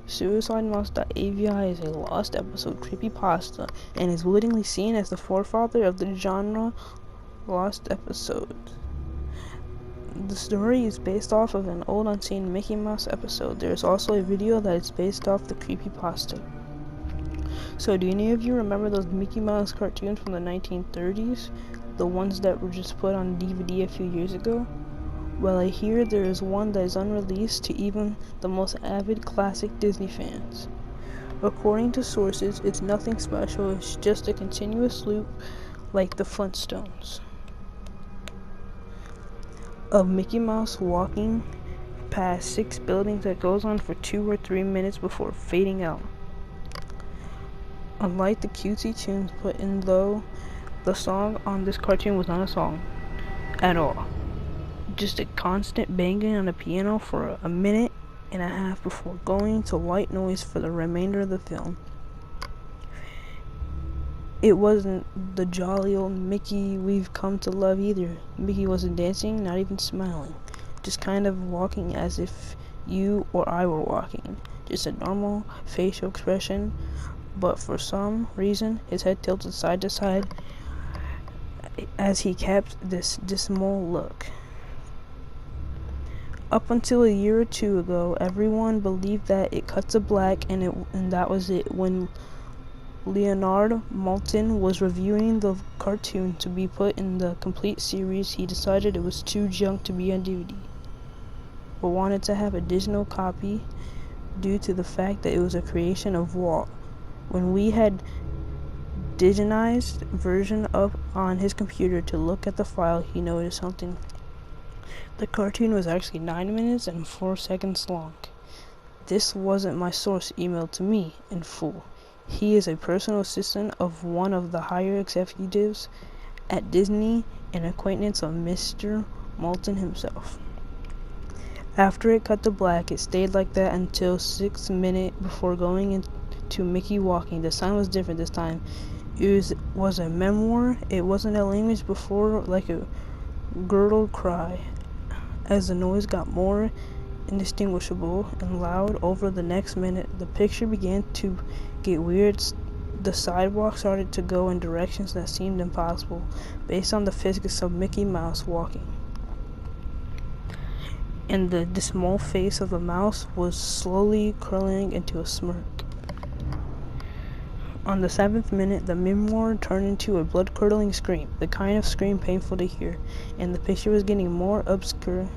Suicidemouse.avi is a lost episode creepypasta and is wittingly seen as the forefather of the genre lost episode. The story is based off of an old unseen Mickey Mouse episode. There is also a video that is based off the creepypasta. So do any of you remember those Mickey Mouse cartoons from the 1930s? The ones that were just put on DVD a few years ago? Well, I hear there is one that is unreleased to even the most avid classic Disney fans. According to sources, it's nothing special, it's just a continuous loop like the Flintstones of Mickey Mouse walking past 6 buildings that goes on for 2 or 3 minutes before fading out. Unlike the cutesy tunes put in though, the song on this cartoon was not a song at all. Just a constant banging on the piano for a minute and a half before going to white noise for the remainder of the film. It wasn't the jolly old Mickey we've come to love either. Mickey wasn't dancing, not even smiling. Just kind of walking as if you or I were walking. Just a normal facial expression, but for some reason his head tilted side to side as he kept this dismal look. Up until a year or two ago, everyone believed that it cut to black and that was it. When Leonard Maltin was reviewing the cartoon to be put in the complete series, he decided it was too junk to be on DVD, but wanted to have a digital copy due to the fact that it was a creation of Walt. When we had digitized version up on his computer to look at the file, he noticed something. The cartoon was actually 9 minutes and 4 seconds long. This wasn't my source emailed to me in full. He is a personal assistant of one of the higher executives at Disney, an acquaintance of Mr. Maltin himself. After it cut to black, it stayed like that until 6 minutes before going into Mickey walking. The sound was different this time. It was a memoir. It wasn't a language before, like a gurgled cry. As the noise got more indistinguishable and loud over the next minute, the picture began to get weird. The sidewalk started to go in directions that seemed impossible based on the physics of Mickey Mouse walking. And the small face of the mouse was slowly curling into a smirk. On the 7th minute, the memoir turned into a blood-curdling scream, the kind of scream painful to hear, and the picture was getting more obscure.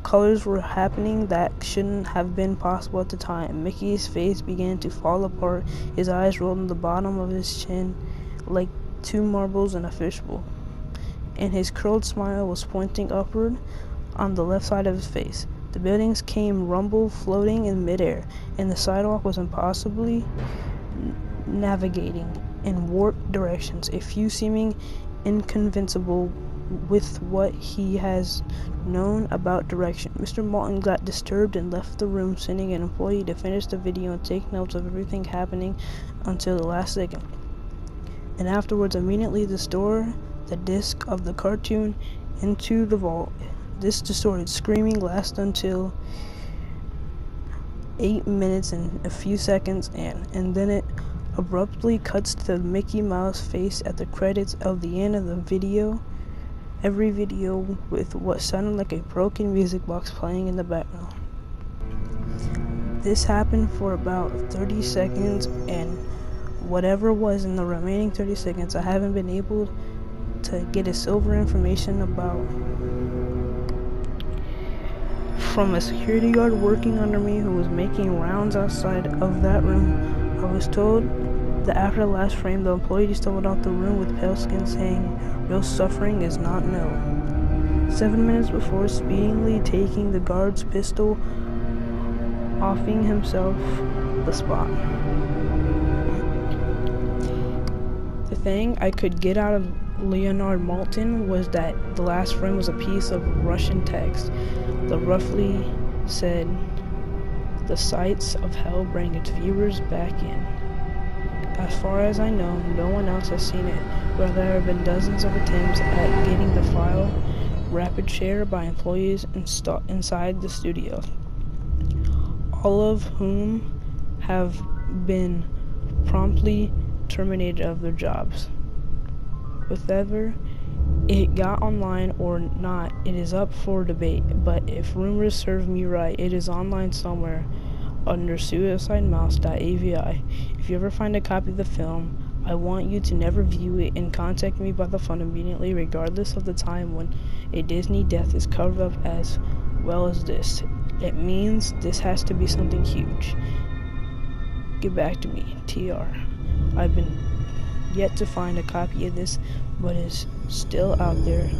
Colors were happening that shouldn't have been possible at the time. Mickey's face began to fall apart. His eyes rolled on the bottom of his chin like 2 marbles in a fishbowl, and his curled smile was pointing upward on the left side of his face. The buildings came rumble floating in midair, and the sidewalk was impossibly navigating in warped directions, a few seeming inconceivable with what he has known about direction. Mr. Maltin got disturbed and left the room, sending an employee to finish the video and take notes of everything happening until the last second. And afterwards, immediately restore the disc of the cartoon into the vault. This distorted screaming lasted until 8 minutes and a few seconds, and then it abruptly cuts to the Mickey Mouse face at the credits of the end of the video. Every video with what sounded like a broken music box playing in the background. This happened for about 30 seconds, and whatever was in the remaining 30 seconds, I haven't been able to get a silver information about. From a security guard working under me who was making rounds outside of that room, I was told that after the last frame, the employee stumbled out the room with pale skin, saying, "Real suffering is not known." 7 minutes before speedily taking the guard's pistol, offing himself the spot. The thing I could get out of Leonard Maltin was that the last frame was a piece of Russian text that roughly said, "The sights of hell bring its viewers back in." As far as I know, no one else has seen it, but there have been dozens of attempts at getting the file rapid share by employees inside the studio, all of whom have been promptly terminated of their jobs. Whether it got online or not, it is up for debate, but if rumors serve me right, it is online somewhere under Suicidemouse.avi. If you ever find a copy of the film, I want you to never view it and contact me by the phone immediately, regardless of the time when a Disney death is covered up as well as this. It means this has to be something huge. Get back to me, TR. I've been yet to find a copy of this, but it's still out there.